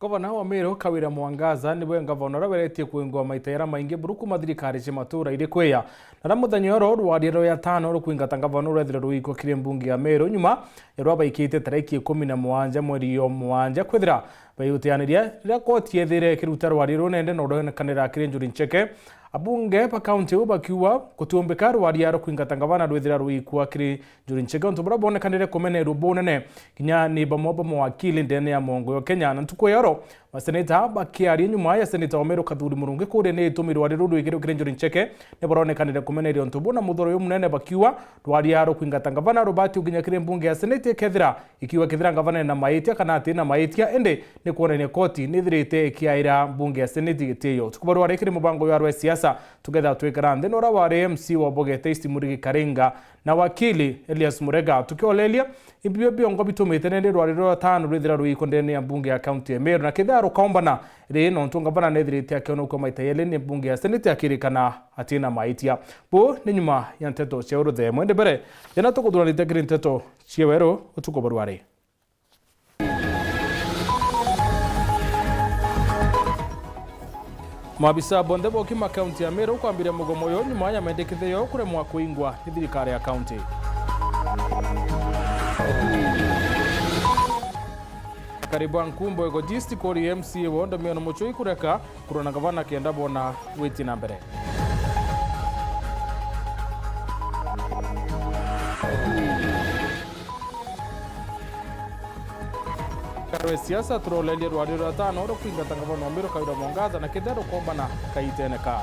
Gavana wa Meru Kawira Mwangaza niwe gavana raberetie kuingwa maitera maingi buruku mathirikari cia matura iri kweya na muthenya ro rwariro ya tano rukuingata gavana urethire ruiko kire mbunge ya Meru nyuma yarwabaikite tariki 17 mweri yo mwanja kwithira bayutianiria rira koti yethire kiruta rwariro nende no ronekanira kire njuri ncheke abunge pa county ubakiwa kutumbika rwariaro kuingata gavana rwethira ruikwa kire njuri ncheke ntubura bonekanire kumene rubonene kinya ni bamoba mwakili ndene ya mongo yo Kenya na ntuko yaro maseneta bakiari nyuma ya seneta wa Meru Kathuri Murungi kure ne itumirwa riru rwigire kire njuri ncheke ne bonekanire kumene rio ntubuna muthoro yo munene bakiwa rwariaro kuingata gavana rubati uginya kire mbunge ya seneti kethira ikiwa kethira gavana na maitia kana ati na maitia ende ne kuonene koti nithirite kiaira mbunge ya seneti gitiyo tukubarwa rekire mubango ya siasa together twekarande nora ware MC wa Bogete East Murigi Karenga na wakili Elias Murega tukiolelia ibyo biongo bitumite nende rwariro tano rwithira rwikondene ya mbunge ya county ya Meru na ketharo kaombana ri no ntunga bana nethirite akiono kwa maitayele ni mbunge ya seneti akirikana atina maitia bo ni nyuma ya nteto cia uruthe mwende bere yana tukuduralite kiri nteto cia wero utukobarware Mabisa bonde boki ma county ya Meru kwambire mugomo yo nyuma ya mendekithe yo kuremwa kuingwa ni thirikari ya county. Karibu Nkumbo ego district ori MCA wonda miono mucho ikureka kurona gavana kenda bona witi na mbere. Karwe siasa trolelia rwadiro tano ro kuingata gavana wa Meru Kawira Mwangaza na kethero kombana kaiteneka.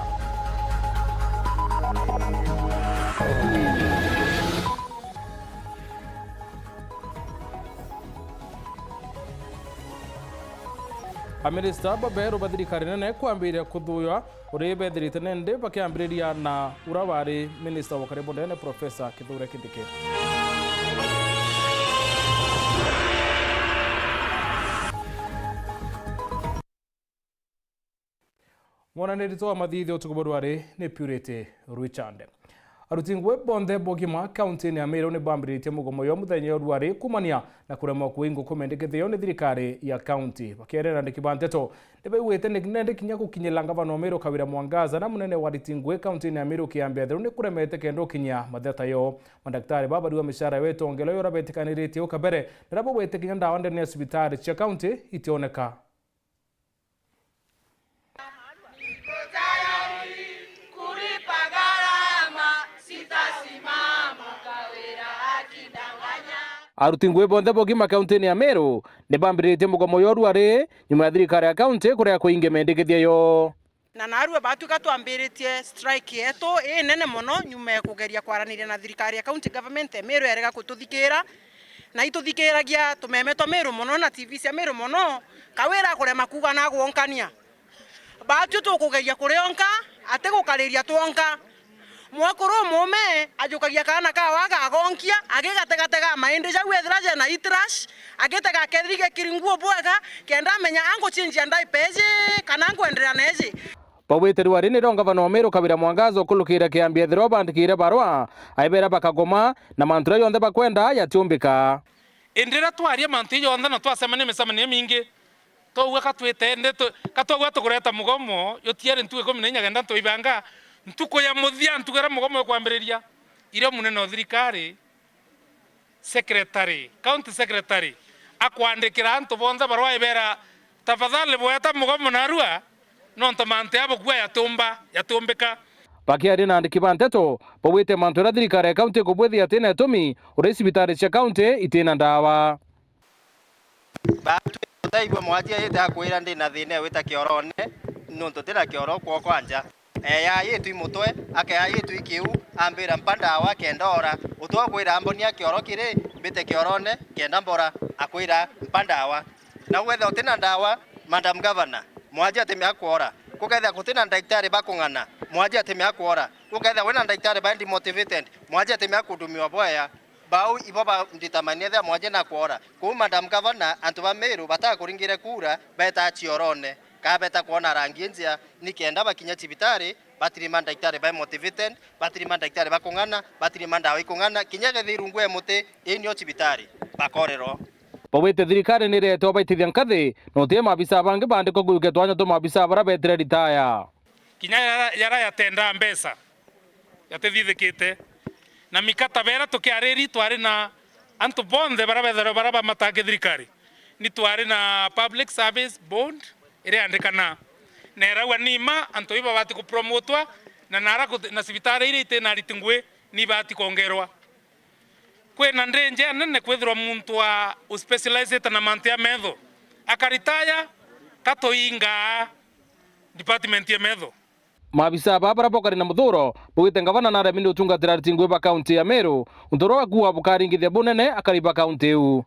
Amerista babero bathirikari nene kwambiria kuthuya uri bethirite nende bakiambiriria na urawari minister wa karibu ndene Professor Kithure Kindiki. Mwananirito wa mathithio tukuborware ni Purity Richard. Arutingwe bonde bogima county ya Meru ni bambiritie mugomo yo muthenya rwari kumania na kuremwa kuingo kumendekethio ni thirikari ya county bakierera ndikibanteto ndibewete nende kinya gukinyira gavana wa Meru Kawira Mwangaza na munene wa Rutingwe county ya Meru kiambia thiru ni kuremete kendo kinya matheta yo madaktari baba riwa mishara wetu ongelo yo rabetikaniritie ukabere ndabo wete kinya ndawa ndene ya hospitali cia county itioneka. Arutingwe bonde bogima county ya Meru ne bambiritie mugomo yo rwari nyuma ya thirikari ya county kuria kuinge mendekithia yo na narue batuka twambiritie strike yetu nene muno nyuma ya kugeria kwaraniria na thirikari ya county government ya Meru erega kututhikira na ituthikiragia tumemetwa Meru muno na TV cia Meru muno Kawira kurema kuga na gwonkania batu tukugeria kurionka ate gukariria twonka mwakuru mume ajukagia kana ka waga agonkia agigategatega maindi jagu ethraje na itrash agitega kethrige kiringuo bwega kenda menya ango chinjia ndai peje kana ango endelea neje Pawete rwari ni gavana wa Meru Kawira Mwangaza kulukira kiambia thiro bandikire barwa aibera bakagoma na mantra yonde bakwenda yatumbika endera twaria mantu yonde na twasemane mesamane mingi towe katwetende katogwa tukureta mugomo yotiere ntuwe 14 genda toibanga ntuko ya muthia ntugera mugomo kwambiriria ire munene wa thirikari secretary county secretary akwandikira antu bonza barwa ibera tafadhali boeta mugomo narua nonto mante abo kwa yatumbika bakiari na ndikibanteto bawite mantu ra thirikari ya county kubwethi atena tumi uri hospitali cia county itena ndawa batu taigwe mwajia yete akwira ndi na thine wita kiorone nonto tena kioro kwa kwanja ya yetu imutwe ake ya yetu ikiu ambira mpanda wa kendora utwa kwira ambonia kioro kire bite kiorone kenda mbora akwira mpanda wa na wetha utina ndawa madam governor mwaje atemi akwora kuketha kutina daktari bakungana mwaje atemi akwora kuketha wena daktari bandi motivated mwaje atemi akudumiwa boya bau iboba nditamania tha mwaje na kwora ku madam governor antu ba Meru bataka kuringire kura beta chiorone kabeta kuona rangi njia nikienda bakinya cibitari batiri mandaktari ba motivated batiri mandaktari bakungana batiri mandawa ikungana kinya gethirungwe muti inyo cibitari bakorero bawite thirikari ni reto baitithia nkathi no tie mabisa bangi bandiko guke twanya to mabisa bara betire ritaya kinya yara yatenda mbesa yatethithikite na mikata bera tukiariri twari na antu bonde bara bethero bara bamatake thirikari ni twari na public service bond ire andikana nera wanima antu iba bati ku promotwa na nara na sibitari ire ite na ritingwe ni bati kongerwa kwena ndrenje nene kwethirwa muntu wa specialized na mantia medho akaritaya katoinga department ya medho mabisa babara bokari na muthuro bugite ngavana na remini utungatira ritingwe ba county ya Meru undoro akuwa bukaringithia bunene akariba county u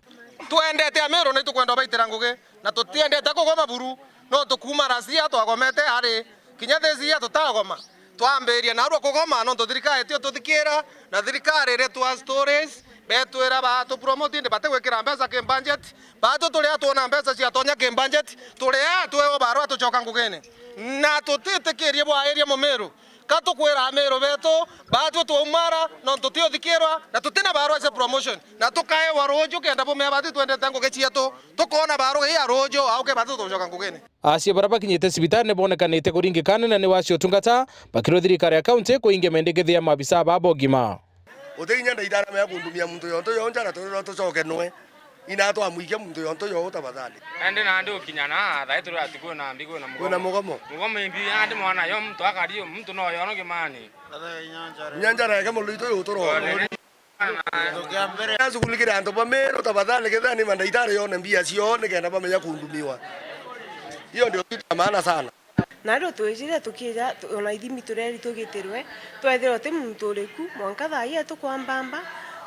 twendete ya Meru ni tukwenda baitira ngugi na tutiendete kugoma buru no tukuma rasia twagomete hari kinya thezia tutagoma twambiria na ru kugoma no thirikari tio tuthikira na thirikari ire twa stories betwira batu promote ndi bate gwikira mbeca ke budget batu turia tuona mbeca cia tonya ke budget turia tweo barwa tucoka ngugene na tutitikirie bwa area mu Meru katukwira Meru beto batu tuumara no tutio thikirwa na tutina barwa cia promotion na tukae warojo kenda bo me batu twendete ngugi cietu tukona barwa ya rojo au ke batu tucoka ngugene acio bara bakinyite sibitari ne bonekanite kuringikana na ni wacio tungata bakiro thirikari ya county kuinge mendegethia mabisa babo gima utinya ndaidara me kundumia muntu yonto yonjara turiro tucokenwe ina to amuike muntu yonto yo tabadhali ende na ndio kinyana thae turu atiko na mbigo na kuna mugomo imbi ande mwana yo mtu akario mtu no yono kimani nyanjara yake mulito yo turo azukulikira anto ba Meru tabadhali kethani mandaidara yone mbia cione kenda bamenya kundumiwa hiyo ndio kitu maana sana na ndo twejire tukira ona ithimi tureri tugitirwe twethira te muntu uriku mwanka thaia tukwambamba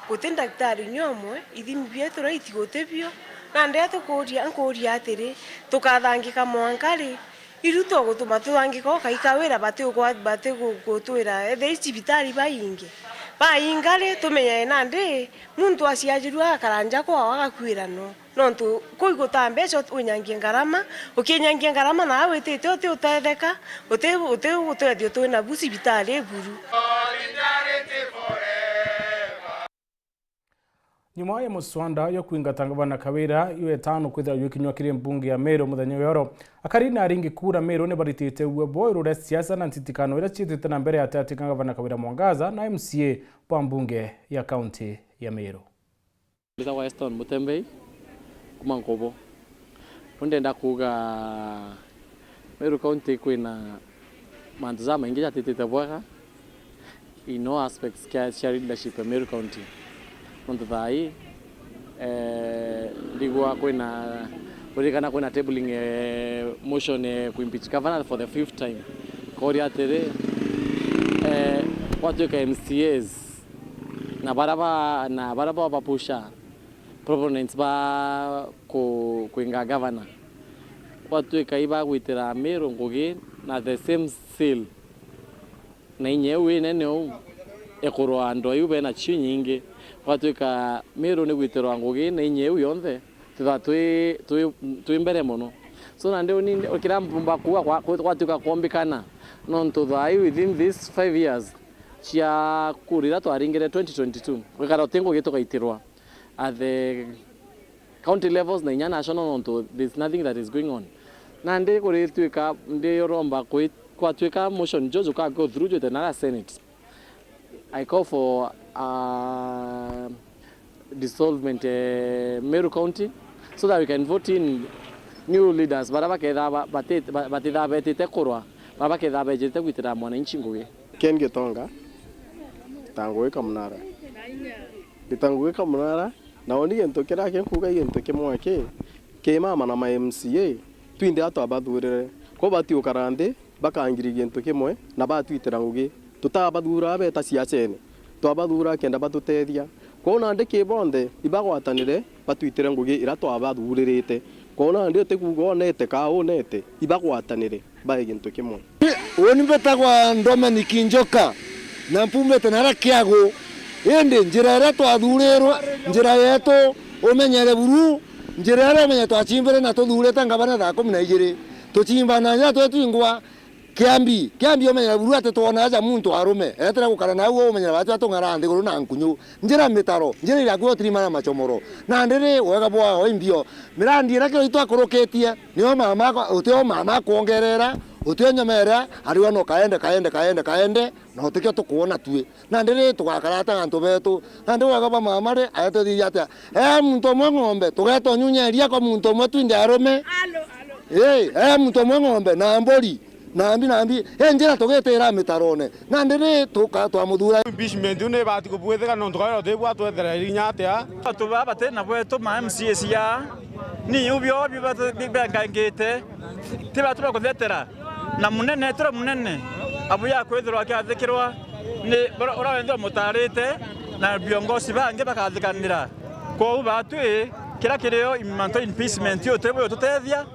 guti daktari nyomwe ithimi bietu raiti gutebio na ndia tukuria atiri tukathangika mwankari iruto gutuma tuthangika kaikawira bate gutwira ethe cibitari baingare tumenye nandi muntu aciajirwa akaranja kwa wagakwirano nontu kuiguta mbeca unyangia ngarama ukinyangia ngarama na witite uti utetheka uti utethio twina cibitari buru nyuma ya muswanda yo kuingata ngavana Kawira iwe tano kwithira yukinywa kiri mbunge ya Meru muthenya yoro akarina aringi kura Meru ne baritite uwe boiru re siasa na ntitikano ira chitite na mbere ya ngavana Kawira Mwangaza na MCA pa mbunge ya county ya Meru Lisa Weston Mutembei kumangobo ndenda kuga Meru county kwina mantuza maingi jatite bwaga in no aspects kia leadership ya Meru county ndo thai ligwa kwina kurikana kwina tabling motion kuimpeach governor for the 5th time kori atere watu ka MCAs na baraba bapusha proponents ba kuinga governor watu kaiba gwitira Meru ngugi na the same seal na inyewe nene ekoro ando yube na chinyingi watu ka Meru ni gwitira ngugi na inyewe yonthe tutha twi mbere muno so na ndio ni okira mbumba kuwa watu ka kombikana non to thai within this 5 years chia kurira twaringire 2022 wikara tengo gitu kaitirwa at the county levels na inya national non to there's nothing that is going on na ndi kuri twika ndi yoromba kwa twika motion jojo ka go through to the Senate. I call for dissolvement Meru County so that we can vote in new leaders baraba kedha batitha betite kurwa baraba kedha bejete gwitira mwananchi ngugi Ken Gitonga tanguika munara na oni gento kira ke kuga gento ke mwake ke mama na ma MCA twinde ato abathurire ko bati ukarande bakangiri gento kimwe na batwitira ngugi tutabathura beta ciacene twabathura kenda batutethia kona ndike bonde ibagwatanire batwitire ngugi ira twabathuririte kona ndite kuga onete ka onete ibagwatanire bae gento kimwe woni betagwa Dominic Njoka na mpumete na rakiago ende njira ira twathurirwa njira yetu umenyere buru njira ira menye twachimbire na tuthurite ngabana tha 12 tuchimbana nya twetwingwa kiambi omenyera buru ate tuona aja muntu arume etera gukara nawo omenyera batu atungara ndiguru na nkunyu njira mitaro njira ira kwo trimana machomoro na ndiri wega bwa oimbio mirandi ira kyo itwakoroketie niyo mama utio mama kuongerera utio nyamera ariwa no kaende na utikyo tukuona tuwe na ndiri tugakarata antu betu na ndi wega ba mama ri ato di ate muntu mwe ng'ombe tugeto nyunyeria kwa muntu mwe twinde arume muntu mwe ng'ombe na mbori nambi njira tugetera mitarone na ndiri twamuthura impeachment ne bati ko bwethega no tukara de bwa twethera irinyata tubaba tena bwetu ma MCS ya ni ubyo bibangangite tiba tuba kuthetera na munene tro munene abuya kwethirwa kyathikirwa ni urawendo mutarite na biongozi bange bakathikanira ko batwi kira kireo imanto impeachment yo tebo tutethia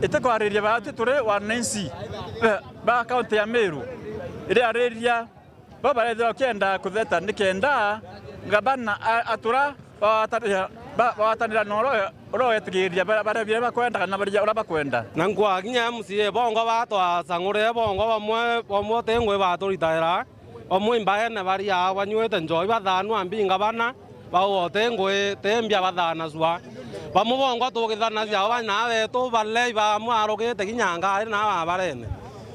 itekwarĩria batu tũrĩ wananchi ba kaunti ya Meru ĩrĩa arĩria babarethwo kenda kutheta nikenda ngabana atura bawatanĩra noro ũroetigĩria barĩa bakwenda kana barĩa ũrĩa bakwenda na nkwaginya MCA bongo batwacang'ũre bongo bamwe tengwe batũritaĩra omwe imbaene baria banyuĩte njoi bathanu ambinga bana bawote ngwe tembia bathana zwa bamubongo tugithana cia bana betu balei ba mwarogete kinyanga na barene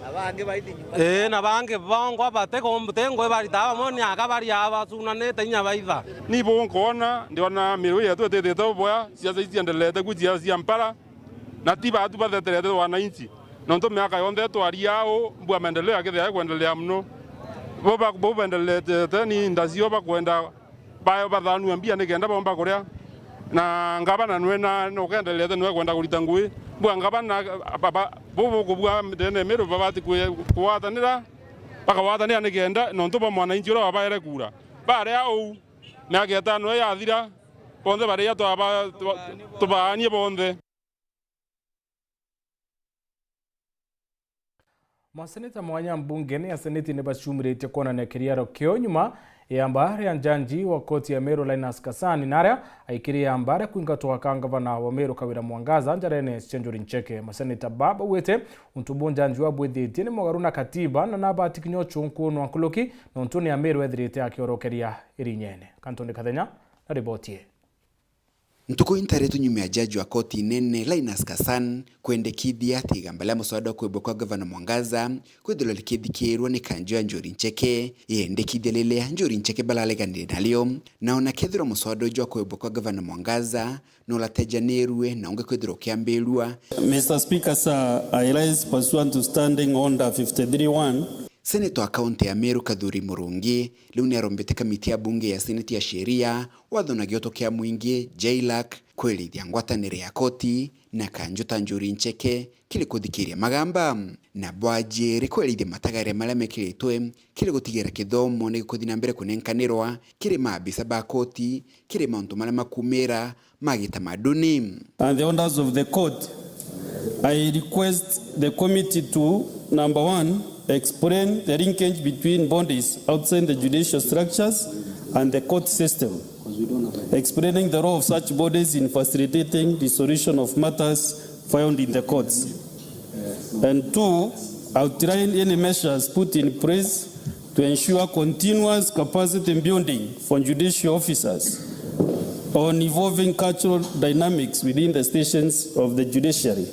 abange baithinyu na bange bongo bate komte ngwe barita bamoni akabari abacunanete inya baitha ni bonkona ndiona miru yetu tetete boya siasa iziendelete kujia siampara na tiba atu batheterete wananchi nonto miaka yonde twariao mbwa maendeleo yakithia kuendelea mno bo bendelete ni ndazio bakwenda bayo bathanu ambia nikenda bomba kuria na ngabana nwena no kendelete nwe kwenda kurita ngui bwa ngabana baba bobo kubwa ndene Meru babati kuwatanira bakawatanira nikenda nonto ba mwananchi ura babaire kura bare au miaka 5 yathira bonde bare ya tubanie bonde. Maseneta mwanya mbunge ya seneti ne bacumurite kuonania kiriaro kio nyuma ya mbare ya njanji wa koti ya Meru Linus Kasani naria aikiria mbare kuingatwa ka gavana wa Meru Kawira Mwangaza njarene Cenjuri Ncheke. Maseneta baba wete untubu njanji wa bwithite ni mugaru na katiba na nabati kinyochu nkuno ankuluki na untuni ya Meru ethirite akiorokeria irinyene. Kantoni Kathenya na ribotie. Ntuko intaretu nyuma ya jaji wa koti nene Linus Kasani kwendekithia tigambala muswada kwibwa kwa gavana Mwangaza kwithirwa likithikirwa ni kanjo ya Njuri Ncheke yendekithia lile Njuri Ncheke balaleganire nalio na ona kethirwa muswada ujwa kwibwa kwa gavana Mwangaza no latejanirwe na unge kwithirwa kiambirwa. Mr. Speaker, sir, I rise pursuant to standing order 53-1. Senator wa kaunti ya Meru Kadhuri Murungi leo ni arombete kamiti ya bunge ya seneti ya sheria wathona giotokea mwingi JLAC kwelithia ngwatanire ya koti na kanjo ta Njuri Ncheke kili kuthikiria magamba na bwajiri kwelithia matagare maria mekiritwe kili gutigira kithomo ni kuthina mbere kunenkanirwa kiri maabisa ba koti kiri mauntu maria makumira magitamaduni. And the orders of the court, I request the committee to, number 1, explain the linkage between bodies outside the judicial structures and the court system, explaining the role of such bodies in facilitating the solution of matters found in the courts. And 2, outline any measures put in place to ensure continuous capacity building for judicial officers on evolving cultural dynamics within the stations of the judiciary.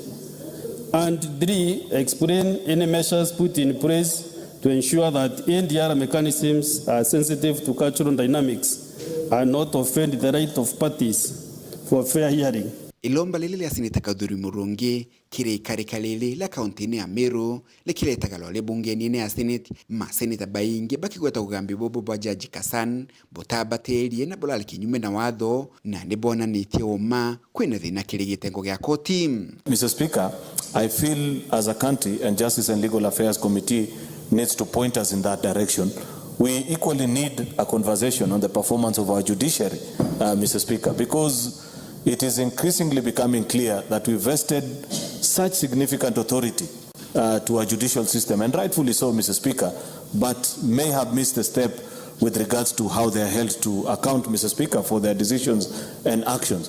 And 3, explain any measures put in place to ensure that NDR mechanisms are sensitive to cultural dynamics and not offend the right of parties for fair hearing. Ilomba lile ya seneta Kadhuri Murungi kire karika lile la kaunti ya Meru likileta galole bungeni ya seneti ma seneta baingi bakigweta kugambi bobo bwa jaji Kasani botabaterie na bolala kinyume na watho na ndibona nitie oma kwena thina kirigitengo gya koti. Mr. Speaker, I feel as a country and Justice and Legal Affairs Committee needs to point us in that direction. We equally need a conversation on the performance of our judiciary, Mr. Speaker, because it is increasingly becoming clear that we vested such significant authority to our judicial system, and rightfully so, Mr. Speaker, but may have missed a step with regards to how they are held to account, Mr. Speaker, for their decisions and actions.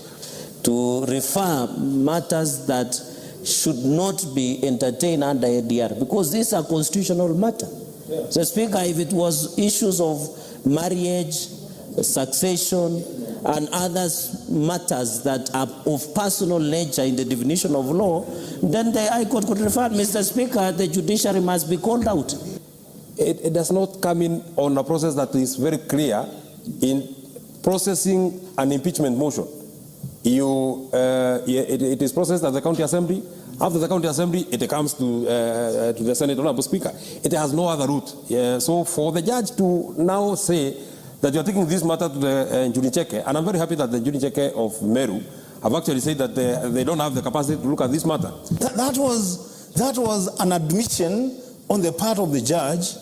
To refer matters that should not be entertained under ADR because this is a constitutional matter. So, Speaker, if it was issues of marriage, succession, and other matters that are of personal nature in the definition of law, then the High Court could refer, Mr. Speaker, the judiciary must be called out. It does not come in on a process that is very clear in processing an impeachment motion. It is processed at the county assembly. After the county assembly, it comes to the Senate. Honorable Speaker, it has no other route. So for the judge to now say that you are taking this matter to the Njuri Cheke, and I'm very happy that the Njuri Cheke of Meru have actually said that they don't have the capacity to look at this matter. That was an admission on the part of the judge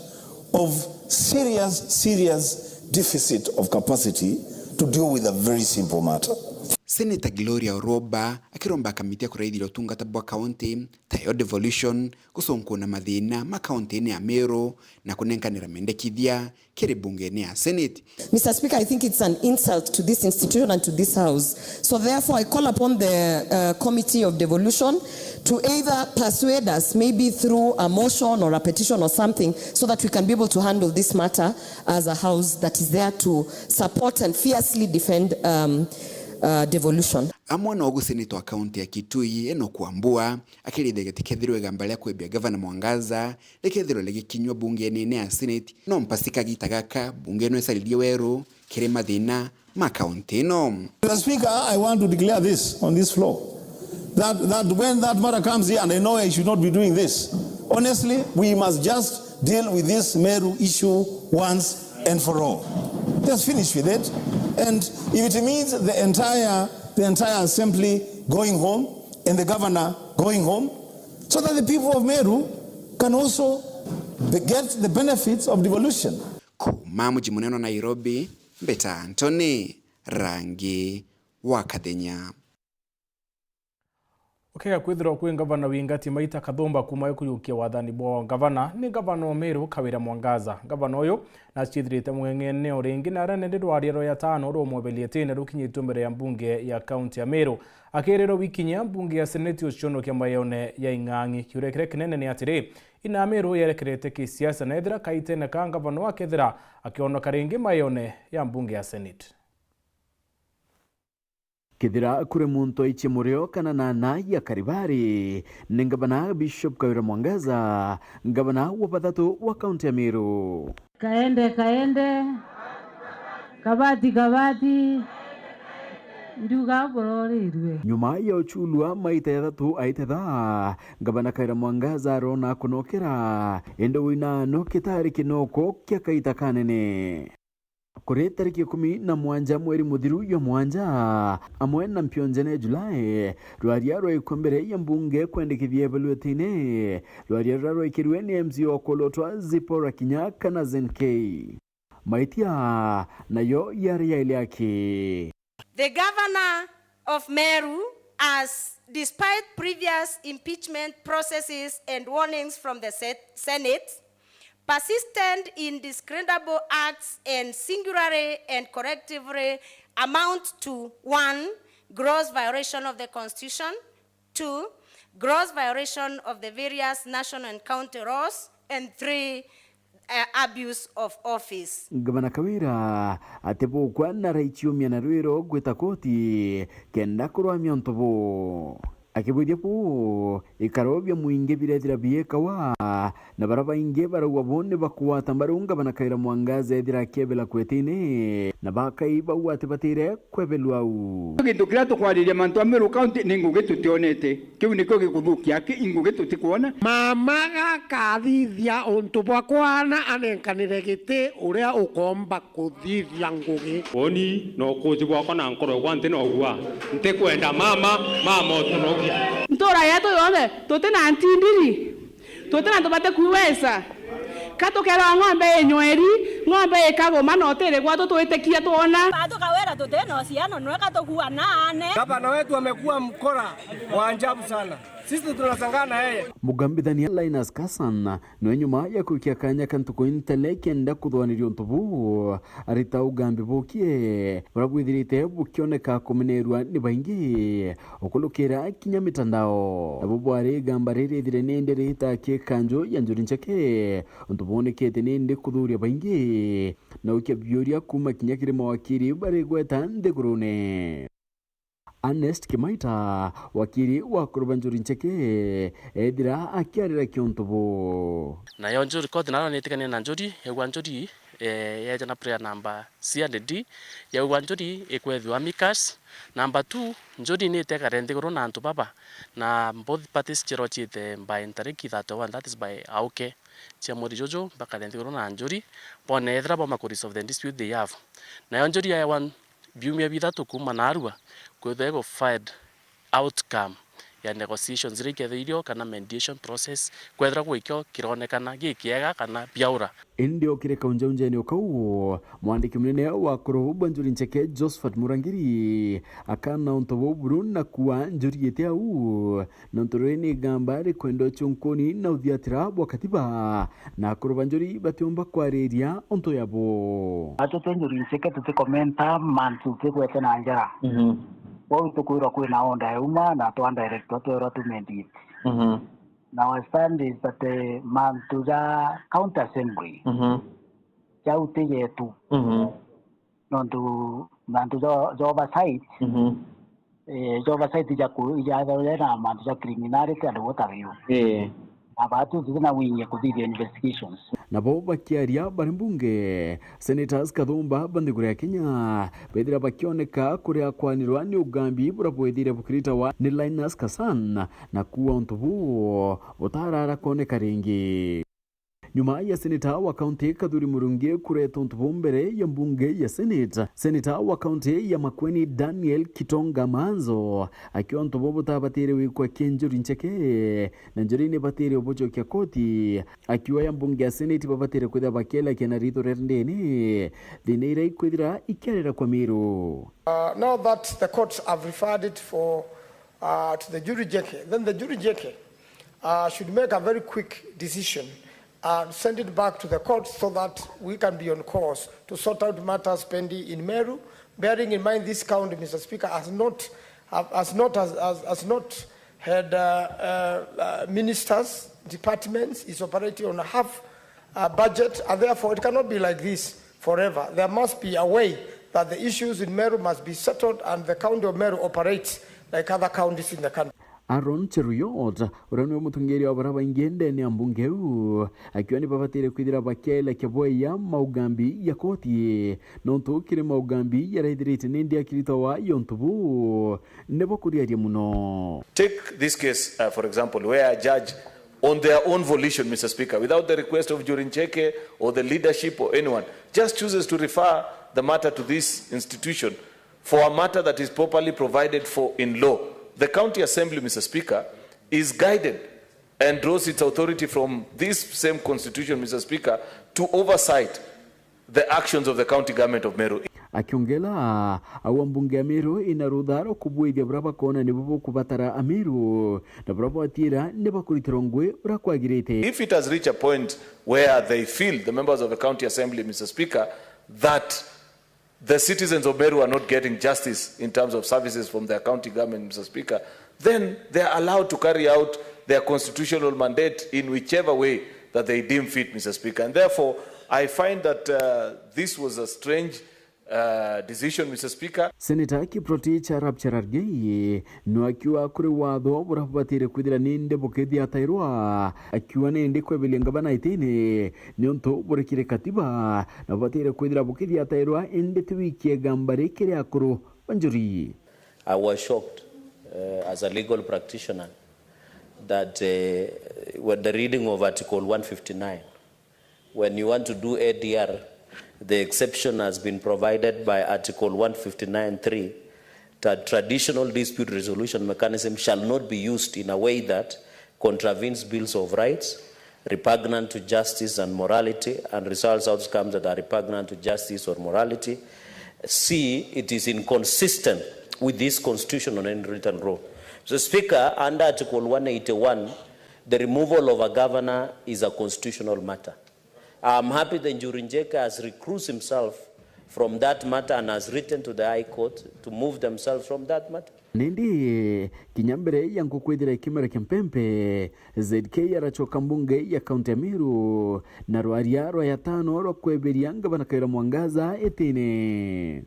of serious deficit of capacity to deal with a very simple matter. Senator Gloria Oroba akiromba kamiti ya kuraithira utungata bwa county tayo devolution kusonkuna mathina ma county ni ya Meru na kunenkanira mendekithia kiri bunge ni ya Senate. Mr. Speaker, I think it's an insult to this institution and to this house. So therefore I call upon the committee of devolution to either persuade us maybe through a motion or a petition or something so that we can be able to handle this matter as a house that is there to support and fiercely defend devolution. Amwana ogu senator wa county ya Kitui eno kuambua akirithia getikethirwe gamba ria kwebia governor Mwangaza lekethirwe legikinywa bunge nene ya Senate no mpasika gitagaka bunge no esalirie weru kire mathina ma county no. Mr. Speaker, I want to declare this on this floor that when that matter comes here, and I know I should not be doing this, honestly, we must just deal with this Meru issue once and for all. Just finish with it. And if it means the entire assembly going home and the governor going home, so that the people of Meru can also get the benefits of devolution. Kuma mji munene Nairobi, Beta Anthony, Rangi wa Kathenya. Okay, kwithirwo kwi gavana wingati Maita Kathumba kuma kuyukia wathani bwa gavana ni gavana wa Meru Kawira Mwangaza. Gavana uyu na chithirite mwengene uringi na rene rwariero ya tano ro mobelietine rukinyitwo mbere ya mbunge ya county ya Meru. Akirero wikinya mbunge ya Senate ucono kia mayone ya Ing'ang'i kiurekere kinene ni atiri ina Meru yerekerete kisiasa na ethira kaite na ka gavana wa kethira akionoka ringi mayone ya mbunge ya Senate. Kithira kure muntu ichi murio kana na ya karibari ni gavana Bishop Kawira Mwangaza, gavana wa pathatu wa county ya Meru. Kaende kabati nduga bororirwe nyuma ya uchulwa Maita ya thatu aitetha gavana Kawira Mwangaza rona kunokera endo wina no kitari kinoko kia kaita kanene. Kuri tariki 17 mweri muthiru ya mwanja amwe na mpionjene Julai rwaria rwa ikombere ya mbunge kwendekithia evaluatine rwaria rwa ikirwe ni MCO kolotwa Zipora Kinyaka na ZNK Maitia nayo yari ya iliaki. The governor of Meru, as despite previous impeachment processes and warnings from the Senate, persistent in discreditable acts and singularly and correctively amount to 1. Gross violation of the Constitution, 2. Gross violation of the various national and county laws, and 3. Abuse of office. Gavana Kawira atebo kwa na raichiumia na rwiro gwita koti kenda kurwamia ntobo akibudia pu ikarobya muinge birethira biekawa na baraba inge baragwa bonne bakuwa tambarunga Gavana Kawira Mwangaza ethira kebela kwetine na bakaiba watebatire kwebelwa u kintu kira tukwariria mantu a Meru county ninguge tutionete kiu niko gikuthukia ki inguge tutikuona mama gakathithia untu bwakwana anenkanire giti uria ukomba kuthithia ngugi oni no kuji bwakwa na nkoro gwante no gwa ntekwenda mama otonogia ntora yetu yone totena ntindiri totena tobate kuwesa katokera ng'ombe enyweri ng'ombe ikagoma no tere gwato twitikia tuona Bado kawera tuteno siano nweka tokuwa nane. Gavana wetu amekuwa mkora wa ajabu sana. Sisi tunasangana yeye. Mugambithania Linus Kassan no nyuma ya kuikia kanya kantuko intele kenda kuthwanirio ntubu arita ugambi bukie burabwithirite bukioneka kumenerwa ni baingi okulukira kinya mitandao abo bwari gamba ririthire ninde rita ke kanjo ya Njuri Ncheke ntubonekete ninde kuthuria baingi na ukibyuria kuma kinya kirimo wakiri bari gweta ndegurune. Ernest Kimaita wakiri wa kuruba Njuri Ncheke edira akiarira kiontubu na yo Njuri koti naro nitikane na Njuri egwa Njuri yeja na prayer number CND ya egwa Njuri ekwethwa Mikas number 2 Njuri ni teka rende goro na antu baba na both parties chirochite by tariki 31 that is by auke chamori jojo baka rende goro na Njuri pone edra ba makuris of the dispute they have na yo Njuri ya one biumia bithatu kuma narua kwethego fired outcome ya negotiations rikethirio kana mediation process kwethra gwikyo kironekana gikiega kana biaura indio kire kaunja ni ukau mwandiki munene wa kuruba Njuri Ncheke Josephat Murangiri akana untobo buru na kuwa Njuri yete au na ntoreni gambari kwendo chunkoni na uthiatira bwa katiba na kuruba Njuri batiomba kwareria onto yabo atoto Njuri Ncheke tutikomenta mantu kwete na njara wao tukuira kwina onda uma na to direct to recommend now I stand is that the mantuja county assembly ja utege tu nontu mantuja oversight oversight ja ku ja na mantuja criminality and what are you abatu zina winye kudhidi investigations na bo bakiaria barimbunge senators Kathumba Bandhiguru ya Kenya bedira bakioneka kuria kwanirwa ni ugambi burabwethire bukirita wa ni Linus Kassan na kuwa ntubu utarara koneka ringi nyuma ya seneta wa kaunti Kadhuri Murungi kureta ntubu mbere ya mbunge ya seneta wa kaunti ya Makueni Daniel Kitonga Manzo akiwa ntubu butabatire wikwa Njuri Ncheke na Njuri ni batire obocho kya koti akiwa ya mbunge ya seneti babatire kwitha bakela kena rito rendeni dinira ikwithira ikerera kwa miru. Now that the courts have referred it to the jury jeke, then the jury jeke should make a very quick decision and send it back to the court so that we can be on course to sort out matters pending in Meru, bearing in mind this county, Mr. Speaker, has not had ministers, departments, is operating on a half budget, and therefore it cannot be like this forever. There must be a way that the issues in Meru must be settled and the county of Meru operates like other counties in the country. Aaron Cheruyot uraniwe mutungeri wa baraba ingende ni ambunge u akiwa ni babatire kwithira bakela kebwe ya maugambi ya koti nonto kire maugambi ya raithirite nindi akirito wa yontubu nebo kuriaria muno. Take this case for example where a judge on their own volition, Mr. Speaker, without the request of Njuri Ncheke or the leadership or anyone, just chooses to refer the matter to this institution for a matter that is properly provided for in law. The county assembly, Mr. Speaker, is guided and draws its authority from this same constitution, Mr. Speaker, to oversight the actions of the county government of Meru. Akiongela awa mbunge Meru inarudharo kubwithia braba kona nibubu kubatara Amiru na braba atira neba kuritirongwe brakwagirite. If it has reached a point where they feel, the members of the county assembly, Mr. Speaker, that the citizens of Meru are not getting justice in terms of services from their county government, Mr. Speaker, then they are allowed to carry out their constitutional mandate in whichever way that they deem fit, Mr. Speaker. And therefore, I find that this was a strange decision, Mr. Speaker. Senator Kiproti Charab Charargei no akiwa kuri watho burabatire kwithira ninde bokethi atairwa akiwa ninde kwebelenga bana itini nionto burekire katiba na batire kwithira bokethi atairwa inde twikie gambare kire akuru Njuri. I was shocked as a legal practitioner that when the reading of Article 159, when you want to do ADR, the exception has been provided by Article 159.3 that traditional dispute resolution mechanism shall not be used in a way that contravenes bills of rights, repugnant to justice and morality and results outcomes that are repugnant to justice or morality. C, it is inconsistent with this constitutional and written rule. So, Speaker, under Article 181, the removal of a governor is a constitutional matter. I'm happy that Njuri Njeke has recused himself from that matter and has written to the High Court to move themselves from that matter. Nindi kinyambere yangu kwithira ikimera kempempe ZK arachoka mbunge ya kaunti ya Meru na rwaria ya tano rwa kweberia ngabana Kaira Mwangaza etine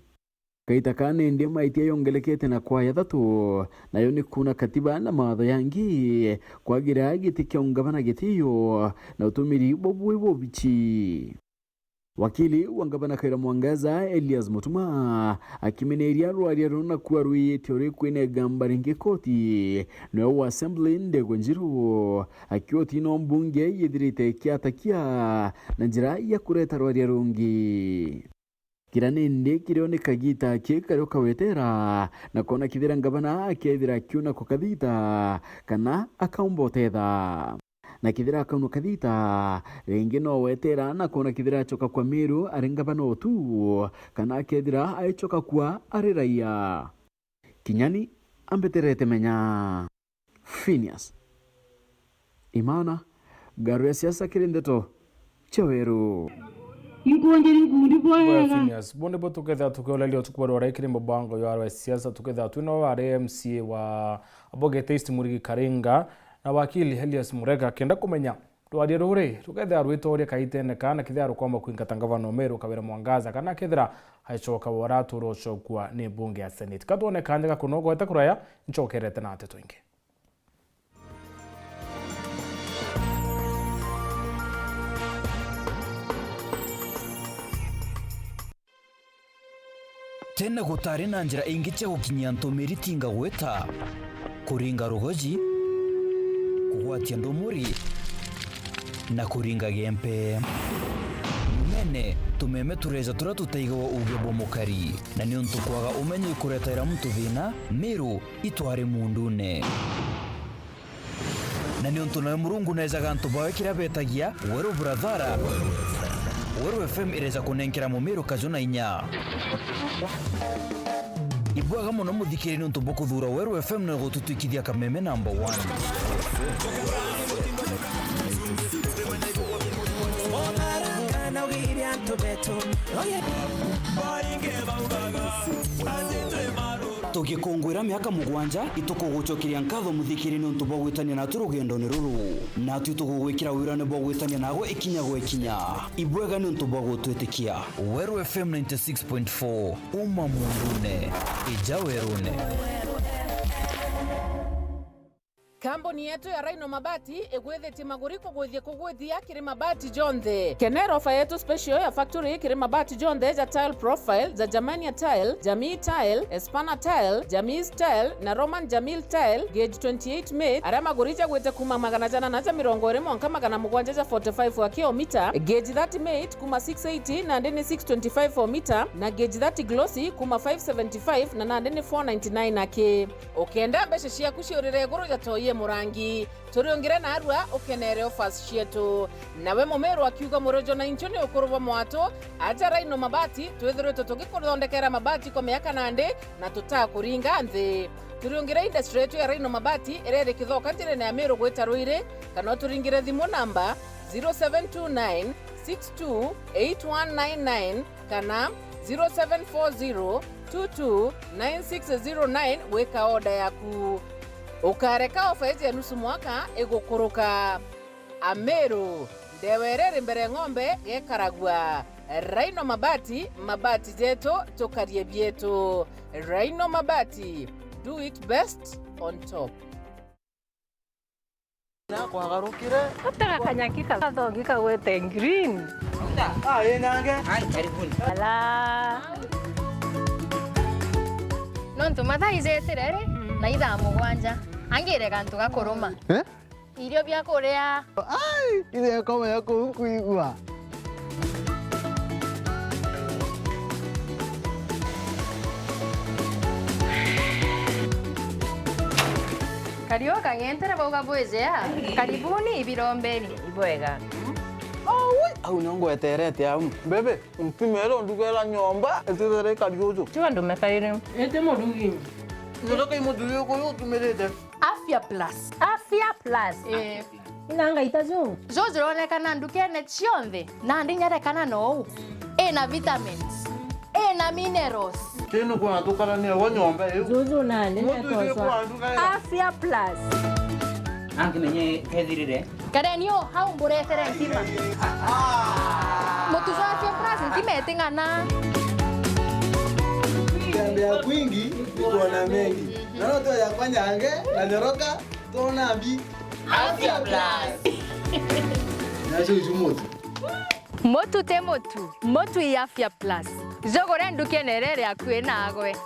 kaita kane ndi maitia yongelekete na kwa ya thatu nayo ni kuna katiba na mawatho yangi kwagira giti kya ngabana gitiyo na utumiri bobwe bichi. Wakili wa ngabana Kaira Mwangaza Elias Mutuma akimeneria rwaria runa kuwa rui teori kwene gamba ringe koti no assembly ndego njiru akiwa tino mbunge yithirite kiatakia na njira ya kureta rwaria rungi kirane ndi kirioneka gita kikaro kawetera na kona kithira ngabana akethira kiuna kukathita kana akaumbothetha na kithira akaunu kathita ringi no wetera na kona kithira choka kwa Meru arengabano tu kana akethira aichoka kwa ariraia kinyani ambeterete menya Phineas Imana garu ya siasa kirindeto Chaweru Phineas bonde bo tuketha tukolelio tukubaro rekire mbango ya siasa tuketha tuno wa MCA wa Aboge Taste Murigi Karinga na wakili Elias Murega kenda kumenya twaria rure tuketha rwitoria kaitene kana kithia kwamba kuingata ngavana Meru Kaira Mwangaza kana kithira haichoka waratu rochokwa ni bunge ya Senate katone kanja kunogo eta kuraya nchokerete na ateto inge tena gutari na njira ingi cia gukinyia ntumiri tinga gweta kuringa rugoji kugwatia ndumuri na kuringa gempe mene tumeme tureza turia tutaigawa uge bomokari na ni untu kwaga umenye kuretaira mtu thina Meru itware mundune na ni untu na Murungu nezaga ntu bawe kira betagia Weru Brathara Weru FM ireza kunenkera mu Meru kajuna inya ibwaga muno muthikiri ni untu bokuthura Weru FM na gututukithia kameme number 1 tugikungwira miaka mugwanja itukugucokiria nkatho muthikiri ni untu bogwitania na turugendo ni ruru na tutugugwikira wira ni bogwitania nago ikinya gwe kinya ibwega ni untu bogutwitikia Weru FM 96.4 uma mundune ijawerune. Kambuni yetu ya Rhino Mabati egwethete maguriko kugwithia kiri mabati jonthe. Kenero ofa yetu special ya factory kiri mabati jonthe za tile profile za Germania tile, Jamii tile, Espana tile, Jamis tile na Roman Jamil tile gauge 28 made. Ara maguricha gwete kuma magana jana na 745 wa kilomita, gauge 30 made kuma 680 na ndeni 625 for meter na gauge 30 glossy kuma 575 na ndeni 499 ake. Okenda beshe shia kushorere goro ya toye murangi turiongire na arua ukenere offers cietu nawe Mumeru akiuga murojo na inchoni ukuruba mwato aja Rhino Mabati twethirwe tugikuthondekera mabati kwa miaka nande na tutakuringa nthi turiongire industry yetu ya Rhino Mabati irere kithoka njirene ya Meru gweta Ruire kana turingire thimu namba 0729 628199 kana 0740 229609 weka order yaku ukareka ofa ya nusu mwaka igukuruka Ameru ndewerere mbere ng'ombe gekaragwa Rhino Mabati mabati jetu tukarie bietu Rhino Mabati do it best on top na kwagarukire utaka kanyakika kathongika gwete green yenange karibuni ala nontu mathaizeterere na ithaa mugwanja angire kantu gakuruma irio bia kuria ile kama yako kuigua Karioka ng'entere boga bwezea. Karibuni Ibirombeni. Ibwega. Au nyongo eterete ya bebe mpimelo ndugela nyomba etere kadiozo Chua ndo mekaire. ete modugi ndoka imodugi ko yo tumelete Afya Plus. Afya Plus. Inanga itazo. Zozo ronekana ndukene chionde. Na ndinyarekana no. Na vitamins. Na minerals. Teno kwa tukala ni wa nyomba yo. Zozo nane natosa. Afya Plus. Anki nenye kedirire. Karenio haumburetere ntima. Motuzo Afya Plus ntima etingana. Tembea kwingi kuona mengi. Nano to ya kwanyange na nyoroka tona bi Afya Plus. Nasho ujumoto. Motu te motu. Motu ya Afya Plus. Jogore ndukenerere akwe nagwe.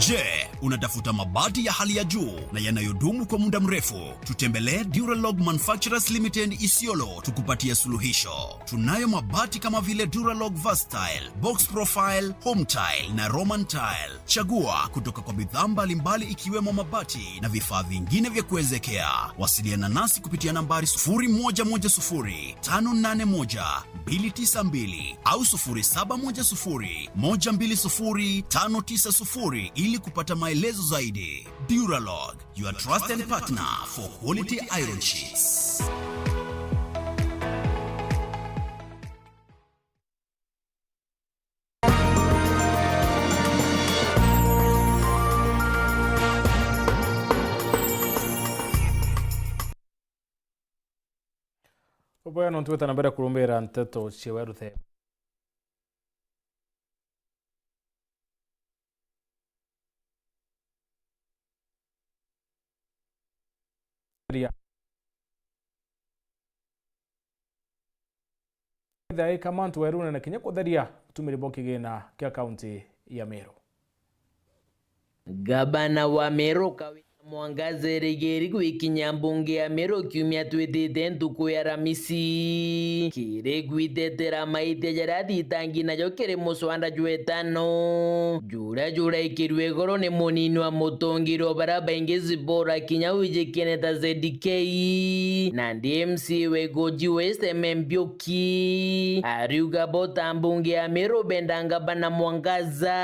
Je, unatafuta mabati ya hali ya juu na yanayodumu kwa muda mrefu? Tutembelee Duralog Manufacturers Limited Isiolo tukupatie suluhisho. Tunayo mabati kama vile Duralog Versatile, Box Profile, Home Tile na Roman Tile. Chagua kutoka kwa bidhaa mbalimbali ikiwemo mabati na vifaa vingine vya kuezekea. Wasiliana nasi kupitia nambari 0110581292 au 0710120590 ili kupata maelezo zaidi. Duralog, your trusted partner for quality iron sheets. Oboya non tuweta na mbere kurumbira nteto chiweruthe. Thai kamantu weruna na kinya kutharia tumiri boki gina kia kaunti ya Meru. Gabana wa Meru Kawira Mwangaza regeri gwikinya mbunge ya Meru kiumia twitite ntuku ya Ramisi kire gwitetera maite jaradi tangi nayo kiri muswanda jwetano jura ikirwe goro ni munini wa mutongiro baraba ingezi bora kinya wije keneta ZDK na DMC we goji west Mbioki ariuga bota mbunge ya Meru bendanga bana Mwangaza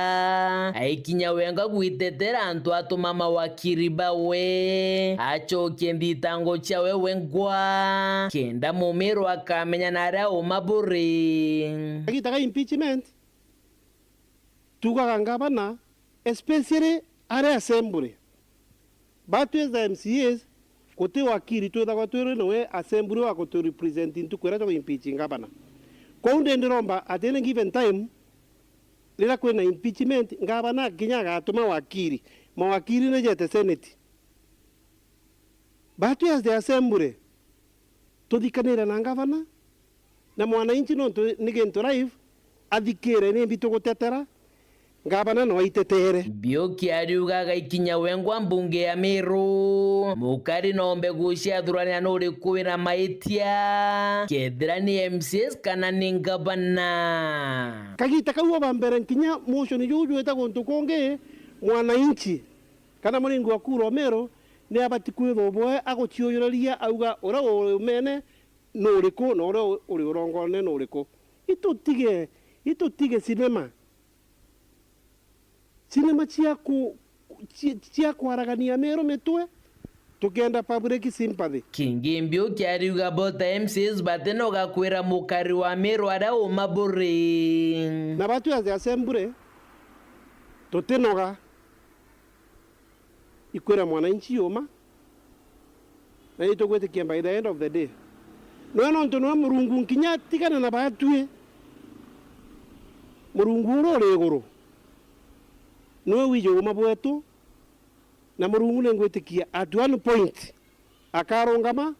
aikinya wenga gwitetera antu atumama wa Kiriba we acho kendi tango chawe wengwa kenda momero akamenya nara omabure agitaka impeachment tuka ngabana especially are assembly batu za MCAs kote wakiri to da kwatoro no assembly wa kote representing to kwera to impeaching ngabana kwa unde ndiromba at any given time lila kwena impeachment ngabana kinyaga atuma wakiri mawakiri na jete senate batu ya the assembly todikanira na ngavana na mwananchi no nigento live athikire ni mbito gutetera ngavana no itetere Mbioki ariuga gaikinya wengwa mbunge ya Meru mukari nombe gucia thurania no ri kwira maitia kethira ni MCS kana ni ngavana kagita kauwa bambere nkinya motion juju etago ntukonge mwananchi kana muringo wa kuro Meru ni abati kwithobwe agotioyoria auga ora umene no riko no ora uri urongone no riko itutige sinema chia kwaragania Meru metwe tukenda public sympathy Kingi Mbioki ariuga bota MCs bateno gakwira mukari wa Meru ara umabure na batu ya assembly tutenoga ikwira mwananchi yoma na ito gwetikia by the end of the day no ntono murungu nkinya tikana na batue murungu ro iguru no wijo mabwetu na murungu ngwetikia at one point akarongama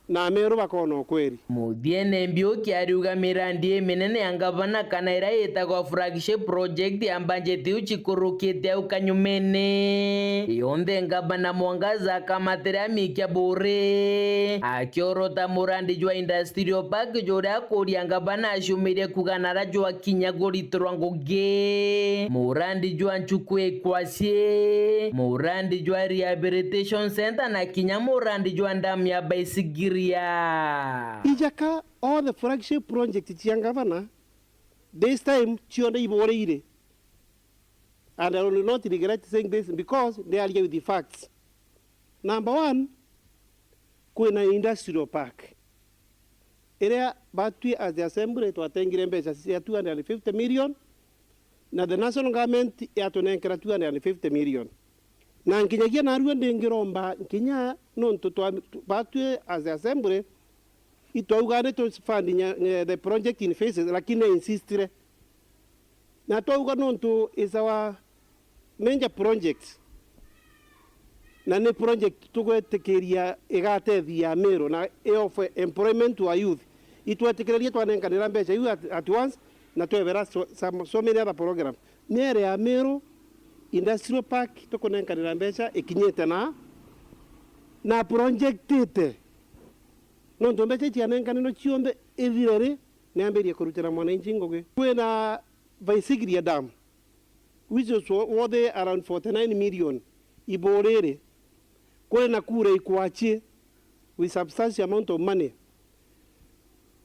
na Meru bakono kweri. Muthiene mbio kiariuga mirandi minene ya gavana kana ira yetagwo flagship project ya bajeti uchikurukite au kanyumene yonthe gavana Mwangaza akamatira mikia bure akiorota murandi jwa industrial park jora kuria gavana ashumire kuganara jwa kinya goritorwa ngugi murandi jwa nchukwe kwasye murandi jwa rehabilitation center na kinya murandi jwa ndam ya baisigiri Ijaka all the flagship project chiangavana this time chionda iboreire. And I will not regret saying this because they are here with the facts. Number one, kuna industrial park. Area batwi as the assembly to atengire mbesa ya 250 million. Na the national government ya tonenkera 250 million. Na nkinyagia na ruende ngiromba nkinya nonto batwe as the assembly itwaugane to fund the project in phases lakini insistire na twauga nonto is our major project na ne project tugwetekeria igatethia Meru na of employment to our youth itwetekeria twanenkanira mbeca you at once na twevera so many other programs nere ya Meru industrial park tukunenkanira mbeca ikinyete na projectite nonto mbeca tianenkaniro chiombe ethirere niamberie kurutira mwananchi ngoge kwena Baisigiri dam which is worth around 49 million iborere kwena kura ikwachi with substantial amount of money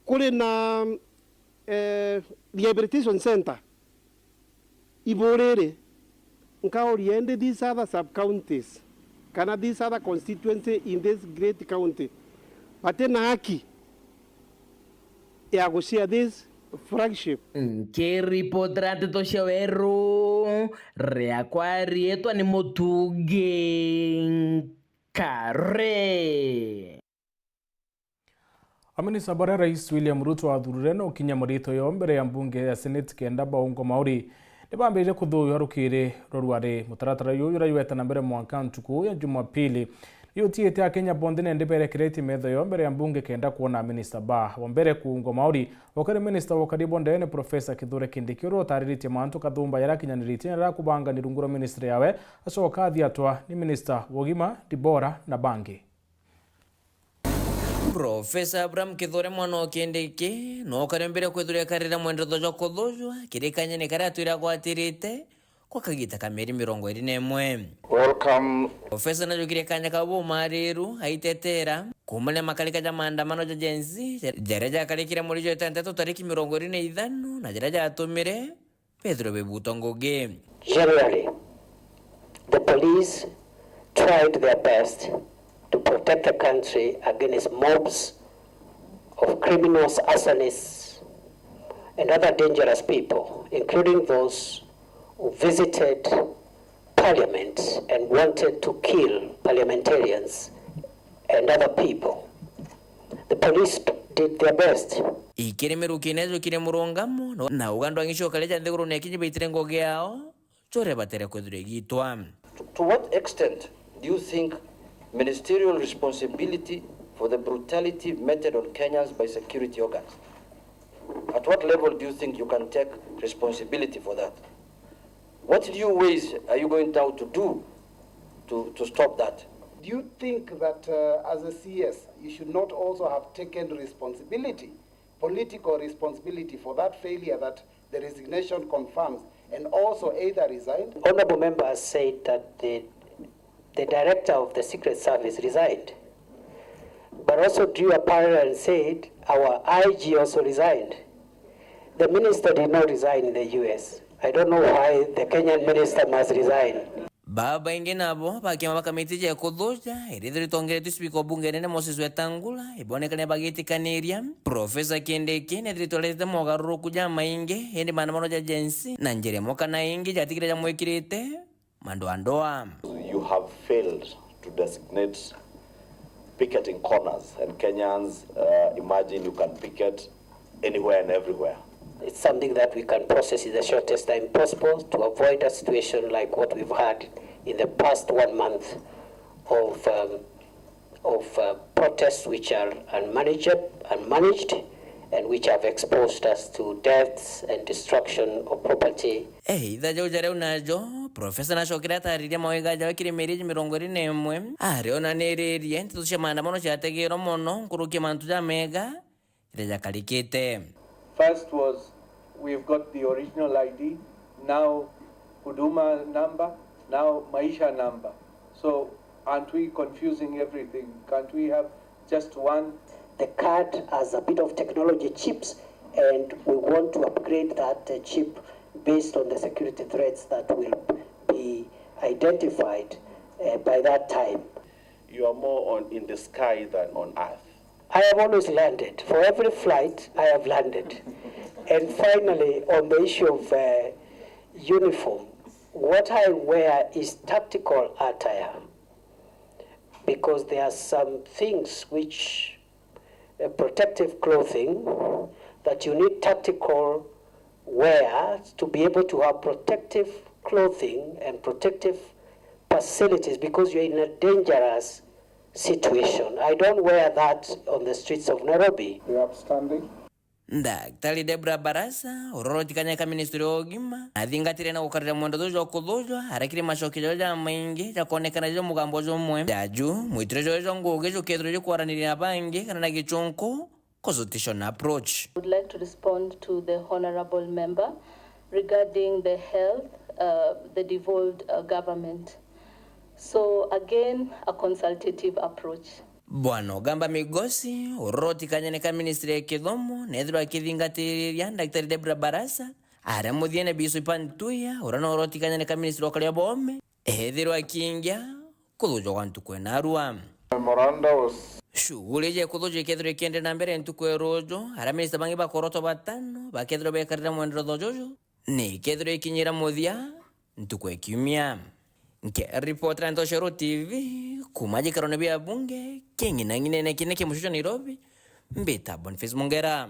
kwena rehabilitation center iborere oriented these other sub-counties, kana these other constituencies in this great county. But then haki ya kushare this flagship. Kiripotrate toshawero reakwari etwa ni motuge kare. Aminisa bara Rais William Ruto athurire ukinya murito yo mbere ya mbunge ya Senate kenda Baungo Mauri nibambire kuthuyo rukire rorware mutaratara yo yurayueta na mbere mwaka ntuku ya Jumapili yotiete Kenya bondi nende bere kireti metho yo mbere ya mbunge kenda kuona Minister Ba wa mbere kuungo Mauri wakari Minister wakari bonde ne Professor Kithure Kindiki ro tariritie mantu kathumba yarakinyaniritie ra kubanga ni runguro ministry yawe asoka athiatwa ni Minister Wogima Dibora na Bangi. Professor Abraham Kithure Mwana Kindiki no karembere kwethuria karira mwendezo jo kuthujwa kirikanye ni karatwira gwatirite kwa kagita kameri 21. Welcome. Professor na jukire kanya kabo mariru aitetera kumale makalika ja maandamano ja jenzi jareja kalikira muri jo 3 tariki 25 na jareja atumire Pedro Bebuto Ngugi. Generally, the police tried their best to protect the country against mobs of criminals, arsonists, and other dangerous people, including those who visited Parliament and wanted to kill parliamentarians and other people. The police did their best. Ikirimiru kinezo kire murongamo na ugando angisho kaleja ndeguru nekinyi beitire Ngugi yao chore batere kwedure gitwa. To what extent do you think ministerial responsibility for the brutality meted on Kenyans by security organs? At what level do you think you can take responsibility for that? What new ways are you going now to do to stop that? Do you think that as a CS, you should not also have taken responsibility, political responsibility for that failure that the resignation confirms, and also either resigned? Honorable member has said that the director of the Secret Service resigned, but also drew a parallel and said our IG also resigned. The minister did not resign in the US. I don't know why the Kenyan minister must resign. Baba ingi nabo bakima bakamiti ya kudhuja iridhiri tongere speaker bunge nene Moses Wetangula ibonekane bagiti kaniria Professor Kindiki nedhiri tolete mogaruru kuja mainge hindi maandamano ja jensi na njere moka na ingi jatikire ja mwekirite mandoandoa. You have failed to designate picketing corners, and Kenyans imagine you can picket anywhere and everywhere. It's something that we can process in the shortest time possible to avoid a situation like what we've had in the past 1 month of of protests which are unmanaged and which have exposed us to deaths and destruction of property. Itha jau jareu najo Profesa nacokera atariria mawega jawe kiremeria 21 arionaniririe nteto cia maandamano ciategirwo muno nkurukia mantu ja mega iria jakarikite. First was we've got the original ID, now Huduma number, now Maisha number. So aren't we confusing everything? Can't we have just one? The card has a bit of technology chips, and we want to upgrade that chip based on the security threats that will be identified by that time. You are more in the sky than on earth. I have always landed. For every flight, I have landed. And finally, on the issue of uniform, what I wear is tactical attire, because there are some things which protective clothing that you need tactical wear to be able to have protective clothing and protective facilities, because you're in a dangerous situation. I don't wear that on the streets of Nairobi. The upstanding. Daktari Debra Barasa urorotikanya ka ministry ogima athingatire na gukarira mwendo thujo kuthujo harakire macokio ja maingi ja konekana jo mugambo jo mwe daju mwitire jo nguge jo kedro jo kwaranira bangi kana na gichunku consultation approach. I would like to respond to the honorable member regarding the health, the devolved government. So again, a consultative approach. Bwana Gamba Migosi urorotikanya ka ministry ya kithomo nethiro akithingatiria Daktari Debra Barasa ara muthiene bisu ipantuya urano urorotikanya ka ministry okalia bome ethiro akingia kuthujo kwantu kwena arua. Memoranda was shughuli je kuthujo ikethiro kiende na mbere ntuku erojo ara minister bangi bakoroto batano bakethiro bekarira mwendero thojojo ni kethiro ikinyira muthia ntuku ekiumia. Nke reporter Ntoshero TV kumaji karone bya bunge kengina ngine kineke mushujo Nairobi mbita Boniface Mongera.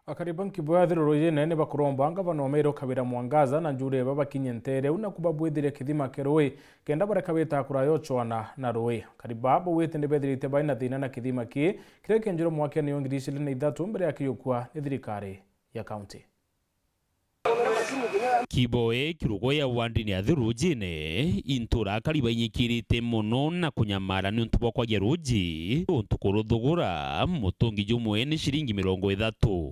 Akariban kiboya thiro nene bakuromba ngavana Meru Kabira Mwangaza na njure baba kinyentere una kubabwithire kithima kerwe kenda barakabita kurayo chwana na roe karibabo wetende bethirite baina thina na kithima ki kireke njiro mwake ni ongirishile na ithatu mbere yakiyukwa ni thirikari ya county. Kiboe kirugoya wandi ni athirujine intura kariba inyikirite muno na kunyamara ni untubo kwa geruji untukuruthugura mutungi jumwe ni shilingi 30.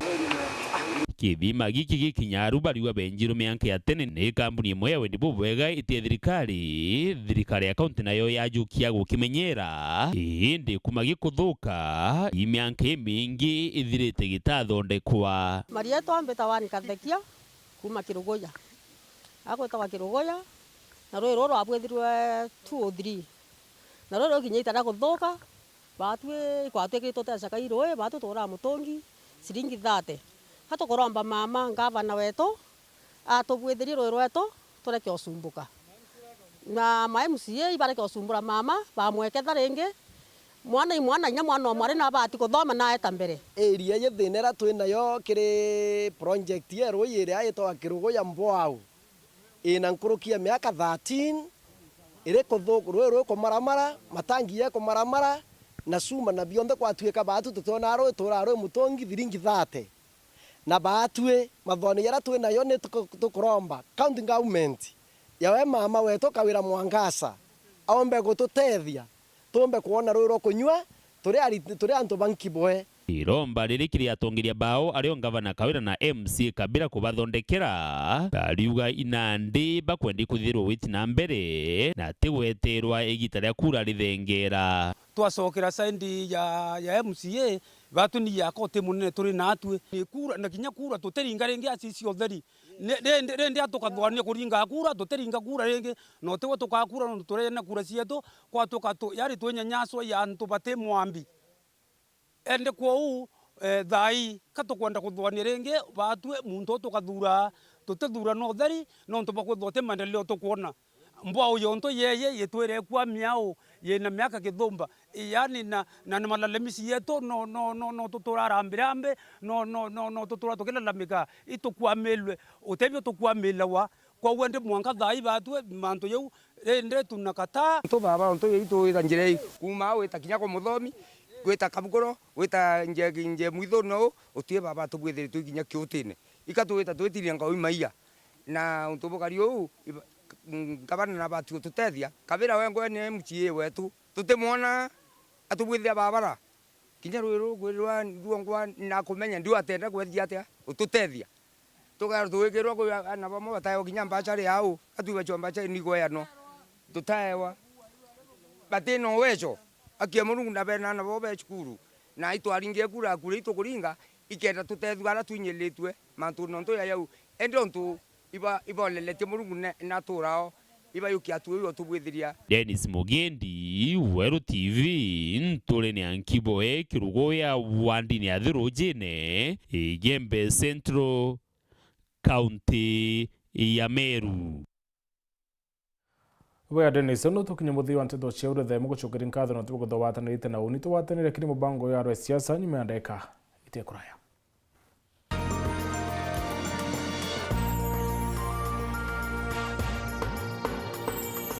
Kithima giki gikinyaru bariwa benjiro mianke ya tene ni kambuni imwe ya wendibo bwega ite thirikari ya kaunti nayo yajukia gukimenyera indi kumagi kuthuka imianke mingi ithirite gitathondekwa. Maria twambeta wani kathekia kuma Kirugoya agwetawa Kirugoya na roi roro abwethirwe 203 na roro kinyita na kuthuka batwe kwatwe kitota cakairwe batu tora mutongi siringi 30 hato koromba mama ngavana weto atubwethirie roi rweto tureke osumbuka na ma MCA ibareke osumbura mama bamweketha ringi mwana nya mwana omare na bati kuthoma na eta mbere area ye thinera twinayo kiri project ye royire ayitwa Kirugoya Mbwau ina nkurukia miaka 13 ire kuthuku rwe kumaramara matangi ye kumaramara na suma na bionde kwatuika batu tutona rwe turarwe mutongi thiringi 30 na batwe mathoni yara twinayo ni tukuromba county government yawe mama wetu Kawira Mwangaza aombe gututethia tumbe kuona rwiro kunywa turi antu bankiboe iromba ririkiri atongiria bao ario ngavana Kawira na MC Kabira kubathondekera kariuga inandi bakwendi kuthirwo witi na mbere na tigweterwa igita ria kura rithengera twacokera saindi ya MCA batu ni ya kote munene turi natwe ni kura na kinya kura tuteringa ringi asisi otheri rende atukathwania kuringa kura tuteringa kura ringi no tewe tukakura no turena kura cietu kwa tukato yari twenyanyaswa ya antu bate mwambi ende kwa u thai katukwenda kuthwania ringi batwe muntu tukathura tutethura no theri no tubakuthote mandeleo tukuona Mbwau yonto yeye yetwere kwa miao yena miaka kithumba yani na malalemisi yetu no tuturarambirambe no tutura tukila lamika itukwamelwe utebyo tukwamelawa kwa uende mwanga thai batwe manto yeu ende tunakata to baba onto yitu ira njirei kuma wita kinya ko muthomi gwita kabugoro gwita nje mwitho no utie baba tubwithire tukinya kiutine ikatwita twitiria ngau maia na untubukari u gavana na batu tutethia kabira wengo ne mchie wetu tutemwona atubwithia babara kinya rwiru gwirwa ruongwa na kumenya ndu atenda gwethia atia ututethia tugaru tuwikirwa kwa na bamo batayo kinya mbachari yao atuba chomba cha ni goyano tutaewa batino wecho akia murungu na bena na bobe chukuru na itwaringe kura kure itukuringa ikenda tutethugara tunyiletwe mantu nonto ya yau endontu iba lelete murungu na turao iba yukia tuyo tubwithiria. Dennis Mugendi, Weru TV, ntole ni ankiboe kirugoya wandi ni adhiru jine Igembe Central County ya Meru. Wea Dennis, no tukinye muthi wa nteto cia urethe mugucukira nkatho na tugo thawata na ite na uni tuwatanire kiri mubango ya siasa nyuma ya ndeka ite kuraya.